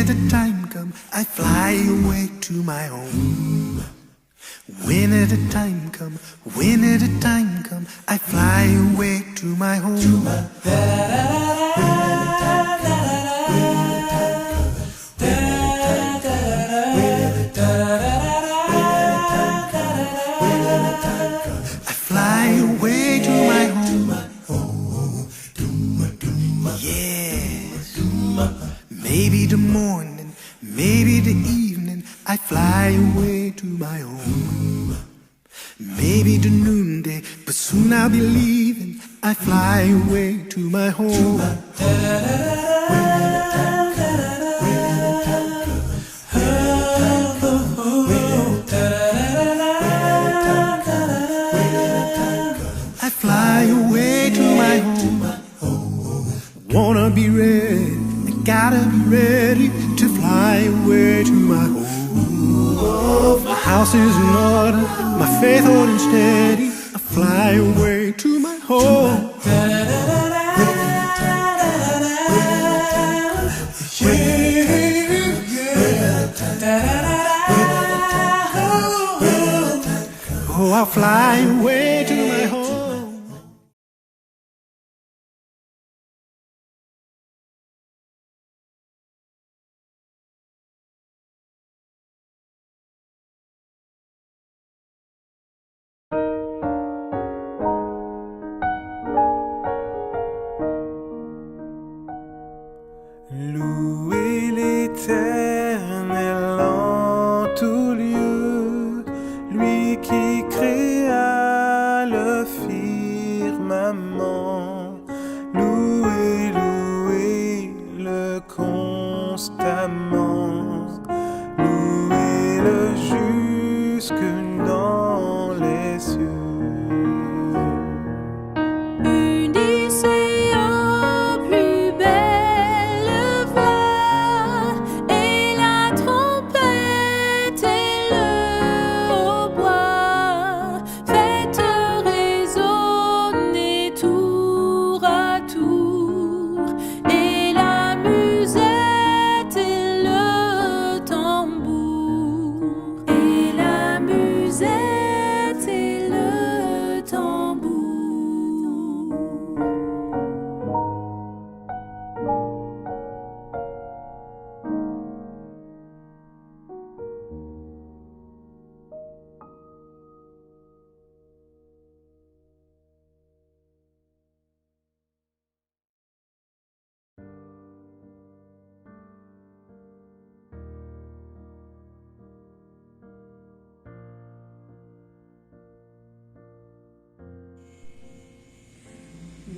When the time comes, I fly away to my home. When the time comes, I fly away to my home. I fly away to my home. Yes. Maybe the morning, maybe the evening, I fly away to my home. Maybe the noonday, but soon I'll be leaving. I fly away to my home. I fly away to my home. Wanna be ready, I gotta be ready to fly away to my home. My house is in order, my faith holding steady. I fly away to my home. Oh, I'll fly away to my home. Louez l'Éternel en tout lieu, lui qui créa le firmament. Louez, louez-le constamment, louez-le jusque dans les cieux. Unissez en plus belle voix, et la trompette et le hautbois. Faites résonner tour à tour, et la musette et le tambour, et la musette et le tambour.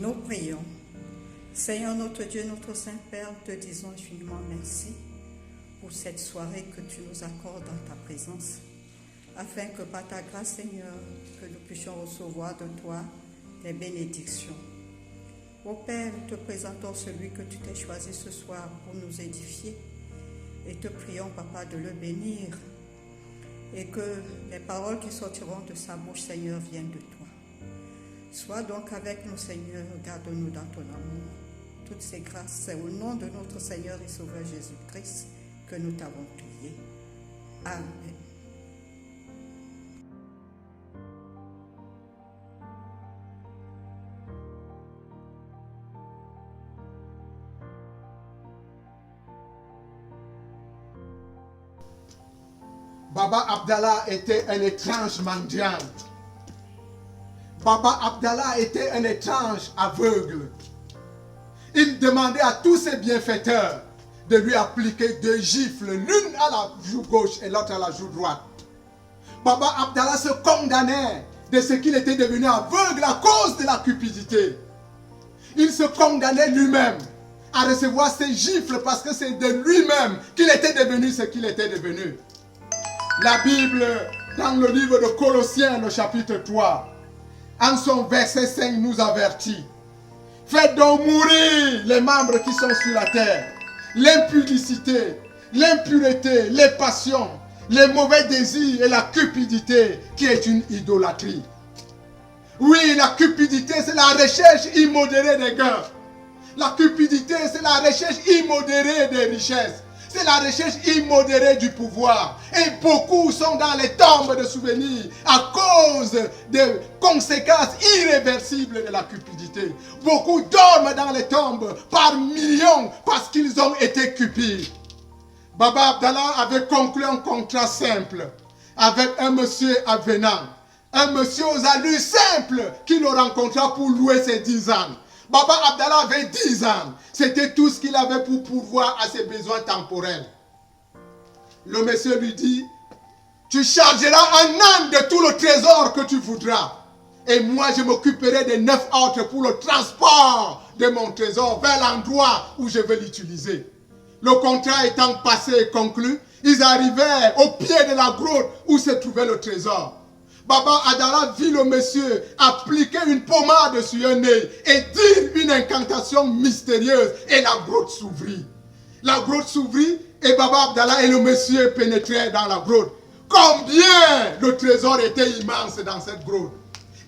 Nous prions. Seigneur notre Dieu, notre Saint-Père, te disons infiniment merci pour cette soirée que tu nous accordes dans ta présence, afin que par ta grâce, Seigneur, que nous puissions recevoir de toi des bénédictions. Ô Père, nous te présentons celui que tu t'es choisi ce soir pour nous édifier et te prions, Papa, de le bénir et que les paroles qui sortiront de sa bouche, Seigneur, viennent de toi. Sois donc avec nous, Seigneur, garde-nous dans ton amour. Toutes ces grâces, c'est au nom de notre Seigneur et Sauveur Jésus-Christ que nous t'avons prié. Amen. Baba Abdallah était un étrange mendiant. Baba Abdallah était un étrange aveugle. Il demandait à tous ses bienfaiteurs de lui appliquer 2 gifles, l'une à la joue gauche et l'autre à la joue droite. Baba Abdallah se condamnait de ce qu'il était devenu aveugle à cause de la cupidité. Il se condamnait lui-même à recevoir ces gifles parce que c'est de lui-même qu'il était devenu ce qu'il était devenu. La Bible, dans le livre de Colossiens, le chapitre 3, en son verset 5, nous avertit. Faites donc mourir les membres qui sont sur la terre. L'impudicité, l'impureté, les passions, les mauvais désirs et la cupidité qui est une idolâtrie. Oui, la cupidité, c'est la recherche immodérée des gains. La cupidité, c'est la recherche immodérée des richesses. c'est la recherche immodérée du pouvoir. Et beaucoup sont dans les tombes de souvenirs à cause des conséquences irréversibles de la cupidité. Beaucoup dorment dans les tombes par millions parce qu'ils ont été cupides. Baba Abdallah avait conclu un contrat simple avec un monsieur avenant. Un monsieur aux allures simples qui le rencontra pour louer ses 10 ans. Baba Abdallah avait 10 ans. C'était tout ce qu'il avait pour pourvoir à ses besoins temporels. Le monsieur lui dit, tu chargeras un âne de tout le trésor que tu voudras. Et moi, je m'occuperai des 9 autres pour le transport de mon trésor vers l'endroit où je vais l'utiliser. Le contrat étant passé et conclu, ils arrivèrent au pied de la grotte où se trouvait le trésor. Baba Abdallah vit le monsieur appliquer une pommade sur un nez et dire une incantation mystérieuse et la grotte s'ouvrit. La grotte s'ouvrit et Baba Abdallah et le monsieur pénétrèrent dans la grotte. Combien le trésor était immense dans cette grotte!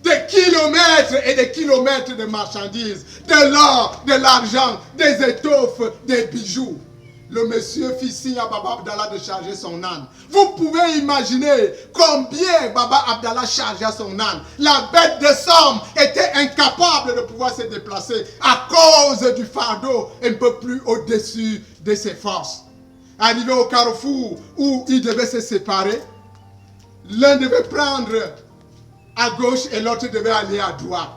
Des kilomètres et des kilomètres de marchandises, de l'or, de l'argent, des étoffes, des bijoux. Le monsieur fit signe à Baba Abdallah de charger son âne. Vous pouvez imaginer combien Baba Abdallah chargea son âne. La bête de somme était incapable de pouvoir se déplacer à cause du fardeau un peu plus au-dessus de ses forces. Arrivé au carrefour où ils devaient se séparer, l'un devait prendre à gauche et l'autre devait aller à droite.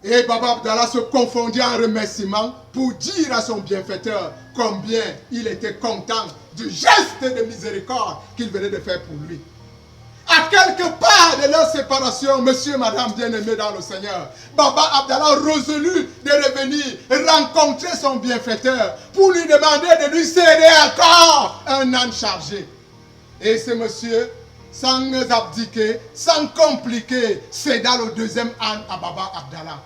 Et Baba Abdallah se confondit en remerciements pour dire à son bienfaiteur combien il était content du geste de miséricorde qu'il venait de faire pour lui. À quelque part de leur séparation, monsieur et madame bien-aimés dans le Seigneur, Baba Abdallah résolut de revenir rencontrer son bienfaiteur pour lui demander de lui céder encore un âne chargé. Et ce monsieur, sans abdiquer, sans compliquer, céda le deuxième âne à Baba Abdallah.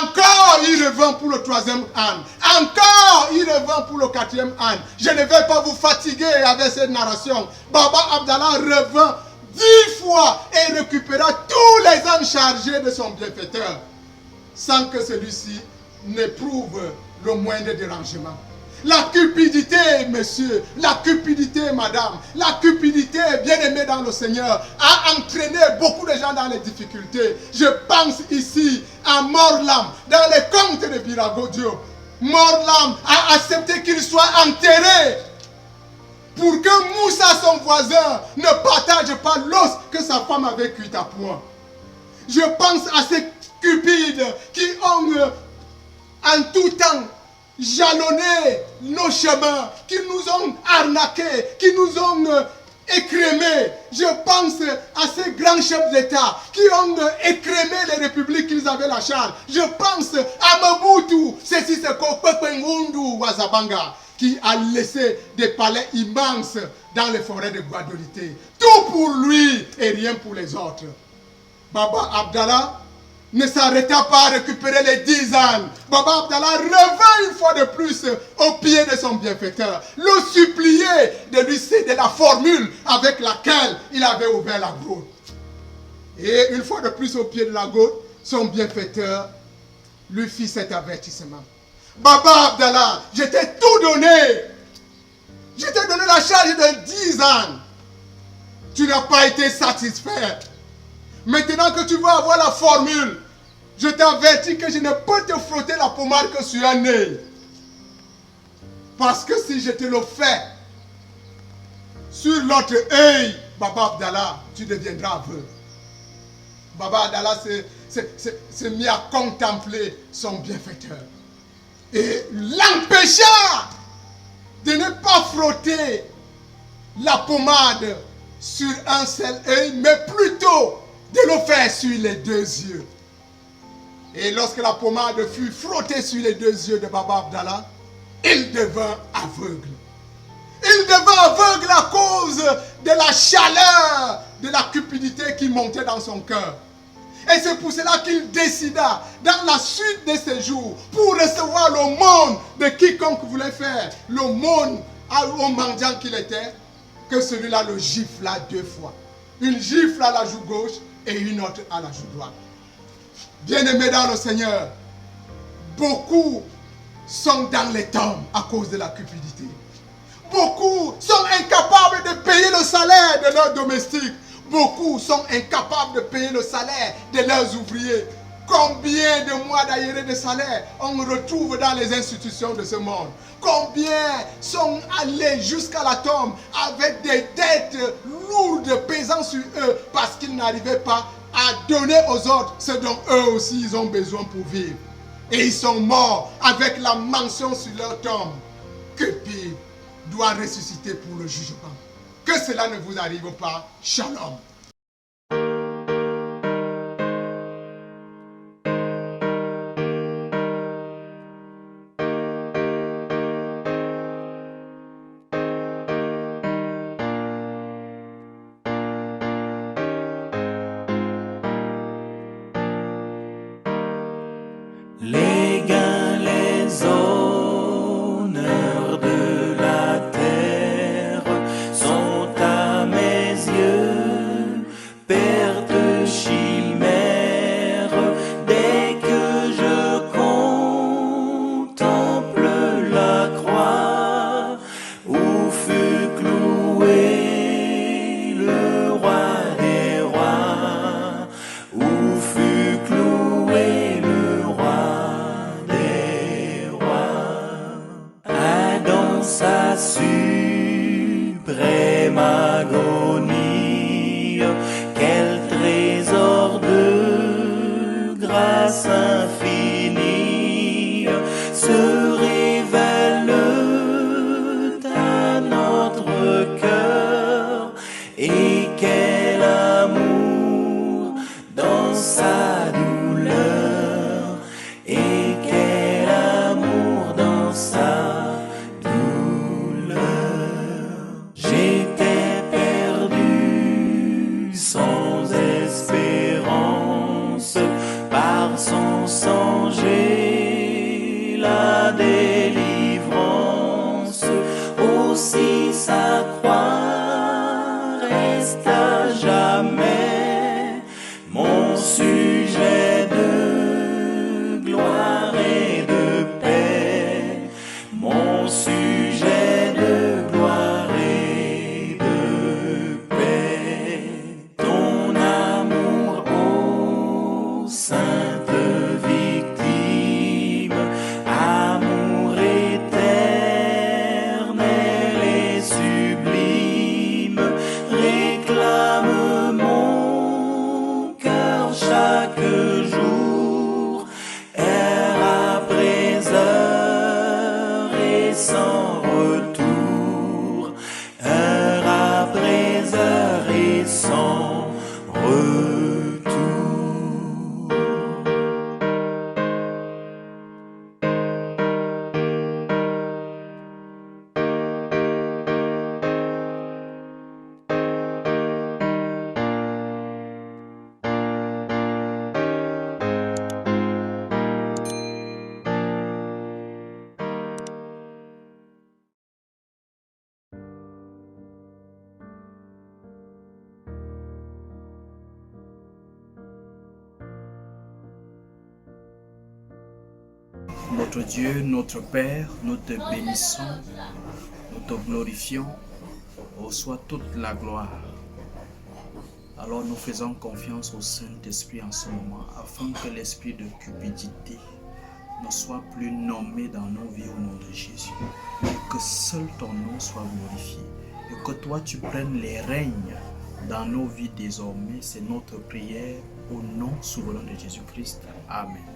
Encore, il revint pour le troisième âne. Encore, il revint pour le quatrième âne. Je ne vais pas vous fatiguer avec cette narration. Baba Abdallah revint 10 fois et récupéra tous les ânes chargés de son bienfaiteur, sans que celui-ci n'éprouve le moindre dérangement. La cupidité, monsieur, la cupidité, madame, la cupidité, bien-aimée dans le Seigneur, a entraîné beaucoup de gens dans les difficultés. Je pense ici à Morlam, dans les contes de Birago Diop. Morlam a accepté qu'il soit enterré pour que Moussa, son voisin, ne partage pas l'os que sa femme avait cuit à point. Je pense à ces cupides qui ont en tout temps jalonné nos chemins, qui nous ont arnaqués, qui nous ont écrémés. Je pense à ces grands chefs d'État qui ont écrémé les républiques qu'ils avaient la charge. Je pense à Mobutu, Sese Seko Pepengundu Wazabanga, qui a laissé des palais immenses dans les forêts de Guadolité. Tout pour lui et rien pour les autres. Baba Abdallah ne s'arrêta pas à récupérer les 10 ânes. Baba Abdallah revint une fois de plus au pied de son bienfaiteur, le suppliait de lui céder la formule avec laquelle il avait ouvert la grotte. Et une fois de plus au pied de la grotte, son bienfaiteur lui fit cet avertissement. Baba Abdallah, je t'ai tout donné. Je t'ai donné la charge de 10 ânes. Tu n'as pas été satisfait. Maintenant que tu vas avoir la formule, je t'avertis que je ne peux te frotter la pommade que sur un nez. Parce que si je te le fais sur l'autre œil, Baba Abdallah, tu deviendras aveugle. Baba Abdallah s'est mis à contempler son bienfaiteur. Et l'empêcha de ne pas frotter la pommade sur un seul œil, mais plutôt de le faire sur les 2 yeux. Et lorsque la pommade fut frottée sur les 2 yeux de Baba Abdallah, il devint aveugle. Il devint aveugle à cause de la chaleur, de la cupidité qui montait dans son cœur. Et c'est pour cela qu'il décida, dans la suite de ses jours, pour recevoir l'aumône de quiconque voulait faire l'aumône au mendiant qu'il était, que celui-là le gifla 2 fois. Une gifle à la joue gauche et une autre à la joue droite. Bien-aimés dans le Seigneur, beaucoup sont dans les tombes à cause de la cupidité. Beaucoup sont incapables de payer le salaire de leurs domestiques. Beaucoup sont incapables de payer le salaire de leurs ouvriers. Combien de mois d'arriérés de salaire on retrouve dans les institutions de ce monde? Combien sont allés jusqu'à la tombe avec des dettes lourdes pesant sur eux parce qu'ils n'arrivaient pas à donner aux autres ce dont eux aussi ils ont besoin pour vivre? Et ils sont morts avec la mention sur leur tombe que Pierre doit ressusciter pour le jugement. Que cela ne vous arrive pas. Shalom. Les gains, les honneurs de la terre sont à mes yeux perte chimère. Dès que je contemple la croix où fut cloué le roi des rois, où fut cloué le roi des rois. Dans sa suprême agonie, quel trésor de grâce infinie se révèle à notre cœur, et quel amour dans sa douleur, et quel amour dans sa douleur. J'étais perdu sans espérance, par son sang j'ai la délivrance. Aussi sa croix reste à jamais mon sujet de gloire et de paix, mon sujet de gloire et de paix. Ton amour, ô sainte victime, amour éternel et sublime, réclame mon cœur chaque jour, heure après heure et sans retour, heure après heure et sans retour. Notre Dieu, notre Père, nous te bénissons, nous te glorifions, reçois toute la gloire. Alors nous faisons confiance au Saint-Esprit en ce moment, afin que l'esprit de cupidité ne soit plus nommé dans nos vies au nom de Jésus, et que seul ton nom soit glorifié, et que toi tu prennes les règnes dans nos vies désormais. C'est notre prière au nom souverain de Jésus-Christ. Amen.